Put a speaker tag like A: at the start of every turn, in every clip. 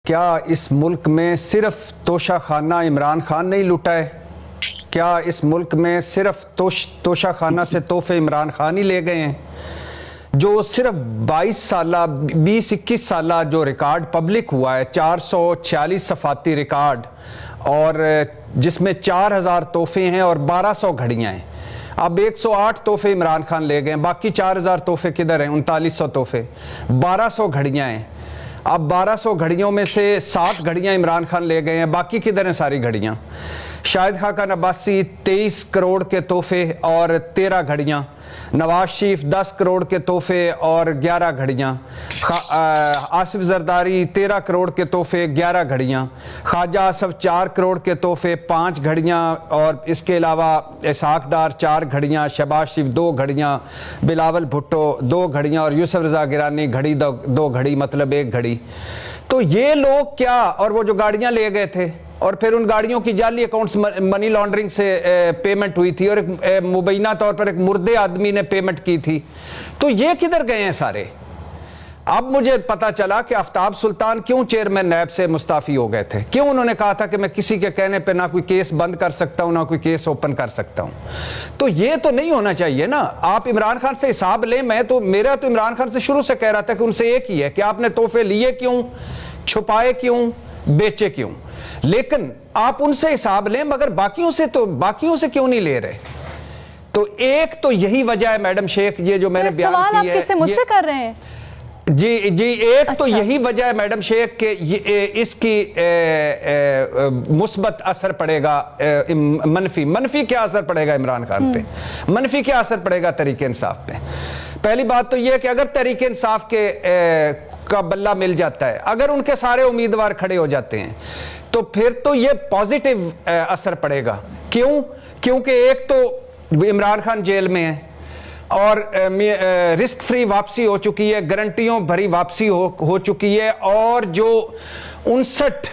A: کیا اس ملک میں صرف توشہ خانہ عمران خان نہیں لوٹا ہے؟ کیا اس ملک میں صرف توشہ خانہ سے تحفے عمران خان ہی لے گئے ہیں؟ جو صرف 20-21 سالہ جو ریکارڈ پبلک ہوا ہے، 446 صفاتی ریکارڈ، اور جس میں 4000 تحفے ہیں اور 1200 گھڑیاں ہیں۔ اب 108 تحفے عمران خان لے گئے ہیں، باقی 4000 تحفے کدھر ہیں؟ 3900 تحفے، 1200 گھڑیاں ہیں۔ اب 1200 گھڑیوں میں سے 7 گھڑیاں عمران خان لے گئے ہیں، باقی کدھر ہیں ساری گھڑیاں؟ شاہد خاقان عباسی 23 کروڑ کے تحفے اور 13 گھڑیاں، نواز شریف 10 کروڑ کے تحفے اور 11 گھڑیاں، آصف زرداری 13 کروڑ کے تحفے 11 گھڑیاں، خواجہ آصف 4 کروڑ کے تحفے 5 گھڑیاں، اور اس کے علاوہ اسحاق ڈار 4 گھڑیاں، شہباز شریف 2 گھڑیاں، بلاول بھٹو 2 گھڑیاں اور یوسف رضا گیلانی گھڑی 2 گھڑی، مطلب 1 گھڑی۔ تو یہ لوگ کیا، اور وہ جو گاڑیاں لے گئے تھے اور پھر ان گاڑیوں کی جعلی اکاؤنٹس منی لانڈرنگ سے پیمنٹ ہوئی تھی، اور ایک مبینہ طور پر ایک مردے آدمی نے پیمنٹ کی تھی، تو یہ کدھر گئے ہیں سارے؟ اب مجھے پتا چلا کہ آفتاب سلطان کیوں چیئرمین نیب سے مستعفی ہو گئے تھے، کیوں انہوں نے کہا تھا کہ میں کسی کے کہنے پہ نہ کوئی کیس بند کر سکتا ہوں نہ کوئی کیس اوپن کر سکتا ہوں۔ تو یہ تو نہیں ہونا چاہیے نا، آپ عمران خان سے حساب لیں۔ میرا تو عمران خان سے شروع سے کہہ رہا تھا کہ ان سے ایک ہی ہے کہ آپ نے تحفے لیے کیوں، چھپائے کیوں، بیچے کیوں، لیکن آپ ان سے حساب لیں، مگر باقیوں سے کیوں نہیں لے رہے؟ تو ایک تو یہی وجہ ہے میڈم شیخ، یہ جو میں نے بیان کی ہے،
B: سوال آپ کس سے مجھ سے کر رہے ہیں؟
A: جی ایک تو یہی وجہ ہے میڈم شیخ کہ اس کی مثبت اثر پڑے گا، منفی کیا اثر پڑے گا عمران خان پہ، منفی کیا اثر پڑے گا تحریک انصاف پہ؟ پہلی بات تو یہ ہے کہ اگر تحریک انصاف کا بلہ مل جاتا ہے، اگر ان کے سارے امیدوار کھڑے ہو جاتے ہیں، تو پھر تو یہ پازیٹیو اثر پڑے گا۔ کیوں؟ کیونکہ ایک تو عمران خان جیل میں ہے اور رسک فری واپسی ہو چکی ہے، گارنٹیوں بھری واپسی ہو چکی ہے، اور جو 59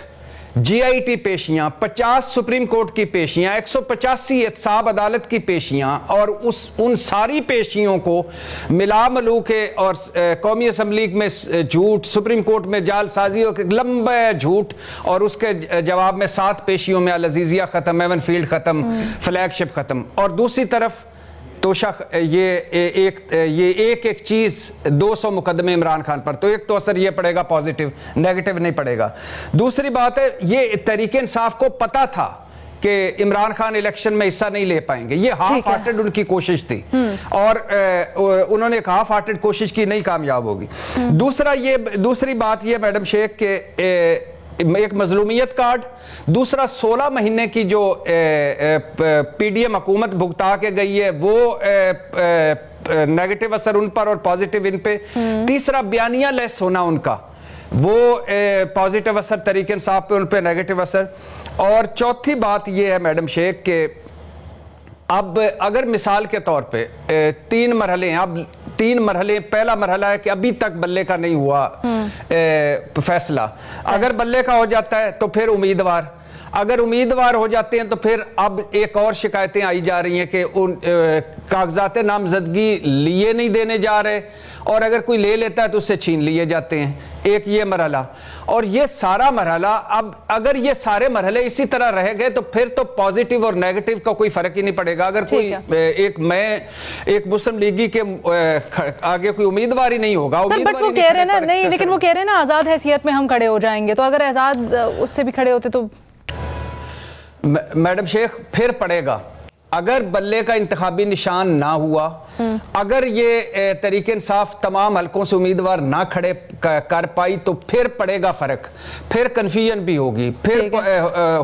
A: جی آئی ٹی پیشیاں، 50 سپریم کورٹ کی پیشیاں، 185 احتساب عدالت کی پیشیاں، اور ان ساری پیشیوں کو ملا ملو کے، اور قومی اسمبلی میں جھوٹ، سپریم کورٹ میں جعل سازی، لمبا جھوٹ، اور اس کے جواب میں 7 پیشیوں میں العزیزیہ ختم، ایون فیلڈ ختم، فلیگ شپ ختم، اور دوسری طرف یہ ایک چیز 200 مقدمے عمران خان پر، تو ایک تو اثر یہ پڑے گا پازیٹیو، نیگیٹو نہیں پڑے گا۔ دوسری بات ہے، یہ تحریک انصاف کو پتا تھا کہ عمران خان الیکشن میں حصہ نہیں لے پائیں گے، یہ ہاف ہارٹڈ ان کی کوشش تھی، اور انہوں نے ایک ہاف ہارٹڈ کوشش کی، نہیں کامیاب ہوگی۔ دوسری بات یہ میڈم شیخ کہ ایک مظلومیت کارڈ، دوسرا 16 مہینے کی جو پی ڈی ایم حکومت بھگتا کے گئی ہے وہ نیگیٹو اثر ان پر اور پازیٹیو ان پہ، تیسرا بیانیہ لیس ہونا ان کا، وہ پازیٹیو اثر تحریک انصاف پہ، ان پہ نیگیٹو اثر، اور چوتھی بات یہ ہے میڈم شیخ کہ اب اگر مثال کے طور پہ 3 مرحلے ہیں، اب 3 مرحلے، پہلا مرحلہ ہے کہ ابھی تک بلے کا نہیں ہوا فیصلہ، اگر بلے کا ہو جاتا ہے تو پھر امیدوار، اگر امیدوار ہو جاتے ہیں تو پھر اب ایک اور شکایتیں آئی جا رہی ہیں کہ ان کاغذات نامزدگی لیے نہیں دینے جا رہے، اور اگر کوئی لے لیتا ہے تو اس سے چھین لیے جاتے ہیں، ایک یہ مرحلہ، اور یہ سارا مرحلہ، اب اگر یہ سارے مرحلے اسی طرح رہ گئے تو پھر تو پازیٹیو اور نیگیٹو کا کوئی فرق ہی نہیں پڑے گا۔ اگر کوئی ایک مسلم لیگی کے آگے کوئی امیدوار ہی نہیں ہوگا،
B: بٹ وہ کہہ رہے نا، نہیں لیکن وہ کہہ رہے نا آزاد حیثیت میں ہم کھڑے ہو جائیں گے، تو اگر آزاد اس سے بھی کھڑے ہوتے تو
A: میڈم شیخ پھر پڑے گا، اگر بلے کا انتخابی نشان نہ ہوا، اگر یہ تحریک انصاف تمام حلقوں سے امیدوار نہ کھڑے کر پائی، تو پھر پڑے گا فرق، پھر کنفیوژن بھی ہوگی، پھر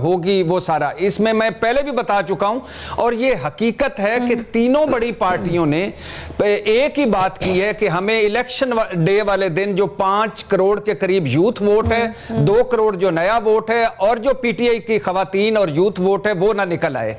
A: ہوگی وہ سارا۔ اس میں پہلے بھی بتا چکا ہوں، اور یہ حقیقت ہے کہ تینوں بڑی پارٹیوں نے ایک ہی بات کی ہے کہ ہمیں الیکشن ڈے والے دن جو 5 کروڑ کے قریب یوتھ ووٹ ہے، 2 کروڑ جو نیا ووٹ ہے، اور جو پی ٹی آئی کی خواتین اور یوتھ ووٹ ہے، وہ نہ نکل آئے،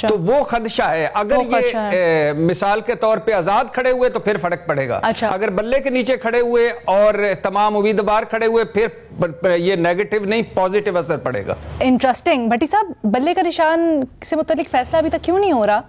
A: تو وہ خدشہ ہے۔ اگر یہ مثال کے طور پہ آزاد کھڑے ہوئے تو پھر فرق پڑے گا، اگر بلے کے نیچے کھڑے ہوئے اور تمام امیدوار کھڑے ہوئے پھر یہ نیگیٹو نہیں پازیٹیو اثر پڑے گا۔
B: انٹرسٹنگ۔ بھٹی صاحب، بلے کا نشان سے متعلق فیصلہ ابھی تک کیوں نہیں ہو رہا؟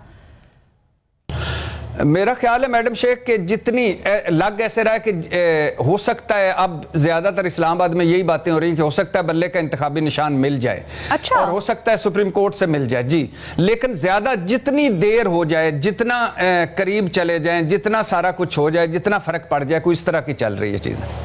A: میرا خیال ہے میڈم شیخ کہ جتنی لگ ایسے رہا ہے کہ ہو سکتا ہے اب زیادہ تر اسلام آباد میں یہی باتیں ہو رہی ہیں کہ ہو سکتا ہے بلے کا انتخابی نشان مل جائے اور ہو سکتا ہے سپریم کورٹ سے مل جائے جی، لیکن زیادہ جتنی دیر ہو جائے، جتنا قریب چلے جائیں، جتنا سارا کچھ ہو جائے، جتنا فرق پڑ جائے، کوئی اس طرح کی چل رہی ہے چیزیں.